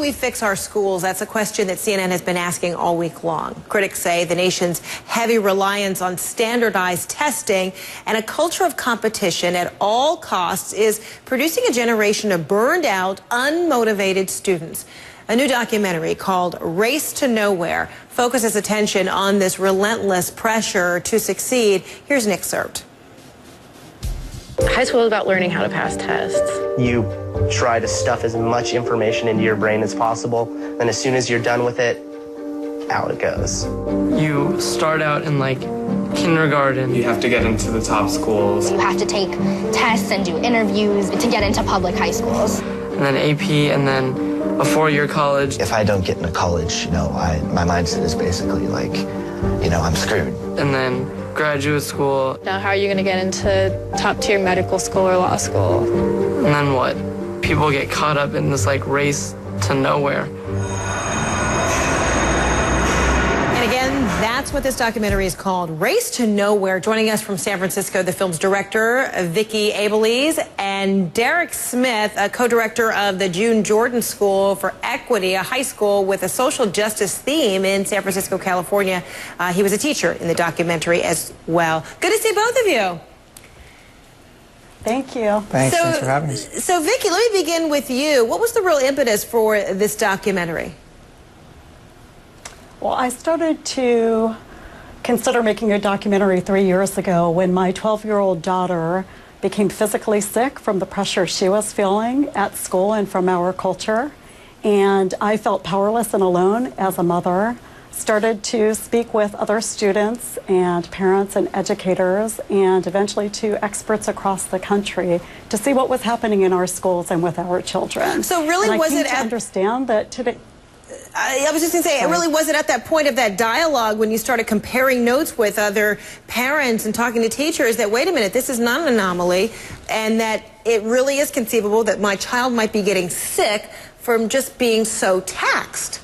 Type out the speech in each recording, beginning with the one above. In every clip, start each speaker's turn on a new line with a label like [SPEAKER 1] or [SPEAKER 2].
[SPEAKER 1] we fix our schools? That's a question that CNN has been asking all week long. Critics say the nation's heavy reliance on standardized testing and a culture of competition at all costs is producing a generation of burned out, unmotivated students. A new documentary called Race to Nowhere focuses attention on this relentless pressure to succeed. Here's an excerpt.
[SPEAKER 2] High school is about learning how to pass tests.
[SPEAKER 3] You try to stuff as much information into your brain as possible, and as soon as you're done with it, out it goes.
[SPEAKER 4] You start out in like kindergarten.
[SPEAKER 5] You have to get into the top schools.
[SPEAKER 6] You have to take tests and do interviews to get into public high schools.
[SPEAKER 4] And then AP, and then a four-year college.
[SPEAKER 7] If I don't get into college, my mindset is basically like, I'm screwed.
[SPEAKER 4] And then graduate school.
[SPEAKER 2] Now, how are you going to get into top-tier medical school or law school?
[SPEAKER 4] And then what? People get caught up in this like race to nowhere.
[SPEAKER 1] And again, that's what this documentary is called, Race to Nowhere. Joining us from San Francisco, the film's director, Vicki Abelies, and Derek Smith, a co-director of the June Jordan School for Equity, a high school with a social justice theme in San Francisco, California. He was a teacher in the documentary as well. Good to see both of you.
[SPEAKER 8] Thanks for having us.
[SPEAKER 1] So, Vicki, let me begin with you. What was the real impetus for this documentary?
[SPEAKER 8] Well, I started to consider making a documentary 3 years ago when my 12-year-old daughter became physically sick from the pressure she was feeling at school and from our culture. And I felt powerless and alone as a mother. Started to speak with other students and parents and educators and eventually to experts across the country to see what was happening in our schools and with our children.
[SPEAKER 1] So really,
[SPEAKER 8] and
[SPEAKER 1] was it
[SPEAKER 8] to understand that today?
[SPEAKER 1] I was just going to say, it really wasn't at that point of that dialogue when you started comparing notes with other parents and talking to teachers that, wait a minute, this is not an anomaly, and that it really is conceivable that my child might be getting sick from just being so taxed.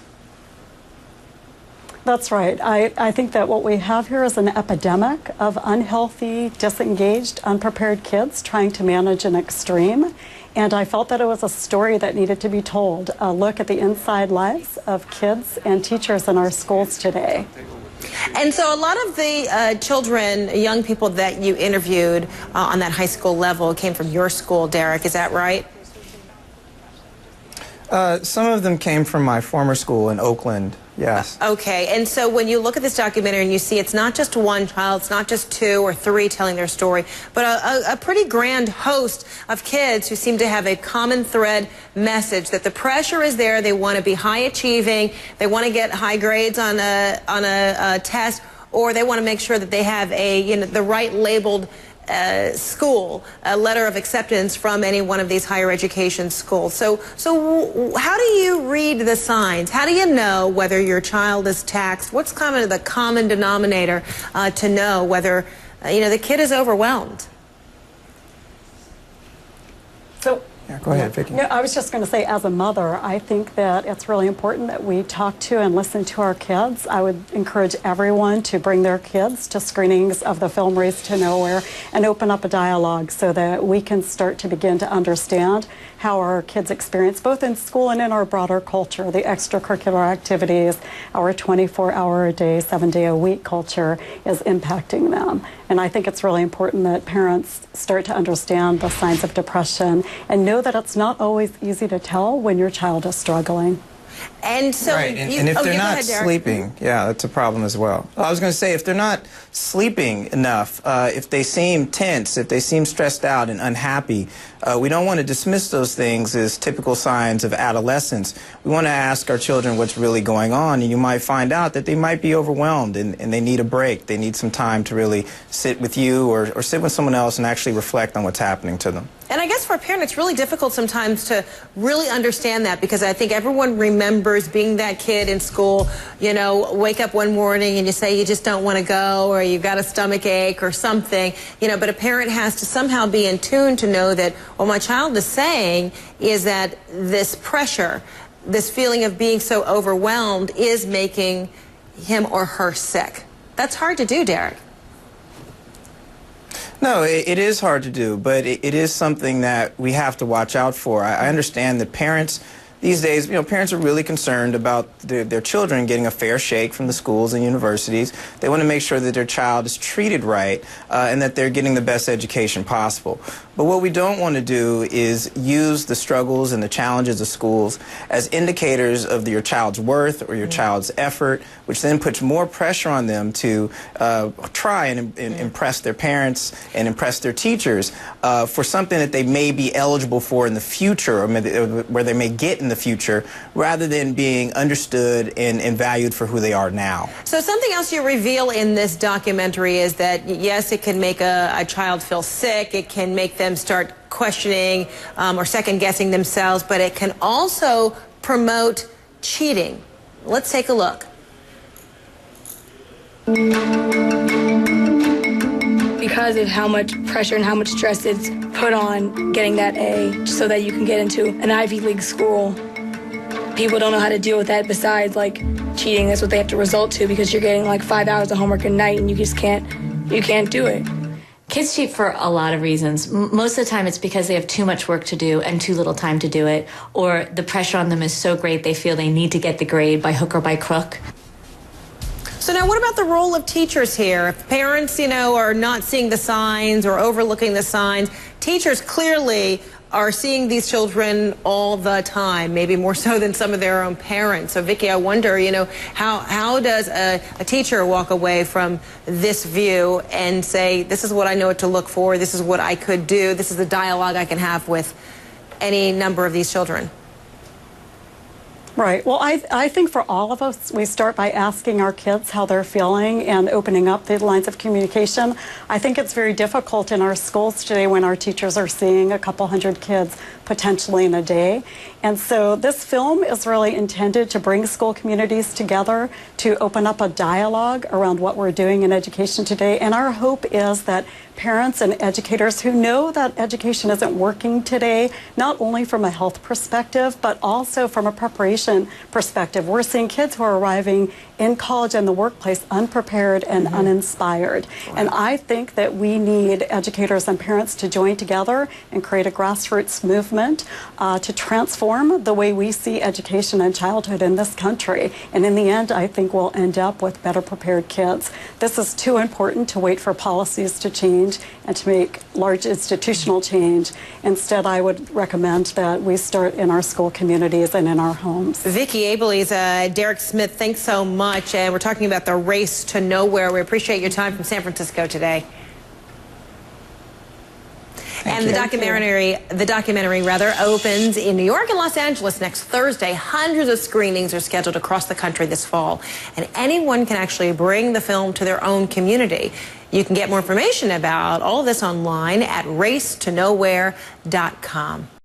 [SPEAKER 8] That's right. I think that what we have here is an epidemic of unhealthy, disengaged, unprepared kids trying to manage an extreme. And I felt that it was a story that needed to be told, a look at the inside lives of kids and teachers in our schools today.
[SPEAKER 1] And so a lot of the children, young people that you interviewed on that high school level came from your school, Derek, is that right?
[SPEAKER 9] Some of them came from my former school in Oakland, yes.
[SPEAKER 1] Okay, and so when you look at this documentary and you see it's not just one child, it's not just two or three telling their story, but a pretty grand host of kids who seem to have a common thread message that the pressure is there, they want to be high achieving, they want to get high grades on a test, or they want to make sure that they have the right labeled school, a letter of acceptance from any one of these higher education schools. So how do you read the signs? How do you know whether your child is taxed? What's kind of the common denominator to know whether the kid is overwhelmed?
[SPEAKER 8] So,
[SPEAKER 9] yeah, go ahead, Vicki.
[SPEAKER 8] No, I was just going to say, as a mother, I think that it's really important that we talk to and listen to our kids. I would encourage everyone to bring their kids to screenings of the film Race to Nowhere and open up a dialogue so that we can start to begin to understand how our kids experience, both in school and in our broader culture, the extracurricular activities, our 24-hour-a-day, 7-day-a-week culture is impacting them. And I think it's really important that parents start to understand the signs of depression and know that it's not always easy to tell when your child is struggling.
[SPEAKER 1] And so,
[SPEAKER 9] right, and if they're not sleeping, yeah, that's a problem as well. I was going to say, if they're not sleeping enough, if they seem tense, if they seem stressed out and unhappy, we don't want to dismiss those things as typical signs of adolescence. We want to ask our children what's really going on, and you might find out that they might be overwhelmed and they need a break. They need some time to really sit with you or sit with someone else and actually reflect on what's happening to them.
[SPEAKER 1] And I guess for a parent, it's really difficult sometimes to really understand that, because I think everyone remembers being that kid in school, wake up one morning and you say you just don't want to go, or you've got a stomach ache or something, but a parent has to somehow be in tune to know that what my child is saying is that this pressure, this feeling of being so overwhelmed is making him or her sick. That's hard to do, Derek.
[SPEAKER 9] No, it is hard to do, but it is something that we have to watch out for. I understand that parents, these days, parents are really concerned about their children getting a fair shake from the schools and universities. They want to make sure that their child is treated right and that they're getting the best education possible. But what we don't want to do is use the struggles and the challenges of schools as indicators of your child's worth or your child's effort, which then puts more pressure on them to try and impress their parents and impress their teachers for something that they may be eligible for in the future, or where they may get in the future, rather than being understood and valued for who they are now.
[SPEAKER 1] So something else you reveal in this documentary is that, yes, it can make a child feel sick, it can make them start questioning or second-guessing themselves, but it can also promote cheating. Let's take a look.
[SPEAKER 10] Because of how much pressure and how much stress it's put on getting that A so that you can get into an Ivy League school, people don't know how to deal with that besides like cheating. That's what they have to resort to, because you're getting like 5 hours of homework a night and you just can't do it.
[SPEAKER 11] Kids cheat for a lot of reasons. Most of the time it's because they have too much work to do and too little time to do it, or the pressure on them is so great they feel they need to get the grade by hook or by crook.
[SPEAKER 1] So now what about the role of teachers here? If parents, are not seeing the signs or overlooking the signs, teachers clearly are seeing these children all the time, maybe more so than some of their own parents. So Vicki, I wonder, how does a teacher walk away from this view and say, this is what I know what to look for, this is what I could do, this is the dialogue I can have with any number of these children?
[SPEAKER 8] Right. Well, I think for all of us, we start by asking our kids how they're feeling and opening up the lines of communication. I think it's very difficult in our schools today when our teachers are seeing a couple hundred kids potentially in a day. And so this film is really intended to bring school communities together, to open up a dialogue around what we're doing in education today. And our hope is that parents and educators who know that education isn't working today, not only from a health perspective, but also from a preparation perspective. We're seeing kids who are arriving in college and the workplace unprepared and uninspired. Wow. And I think that we need educators and parents to join together and create a grassroots movement to transform the way we see education and childhood in this country. And in the end, I think we'll end up with better prepared kids. This is too important to wait for policies to change and to make large institutional change. Instead, I would recommend that we start in our school communities and in our homes.
[SPEAKER 1] Vicki Abeles, Derek Smith, thanks so much. And we're talking about the race to nowhere. We appreciate your time from San Francisco today. And the documentary opens in New York and Los Angeles next Thursday. Hundreds of screenings are scheduled across the country this fall, and anyone can actually bring the film to their own community. You can get more information about all of this online at racetonowhere.com.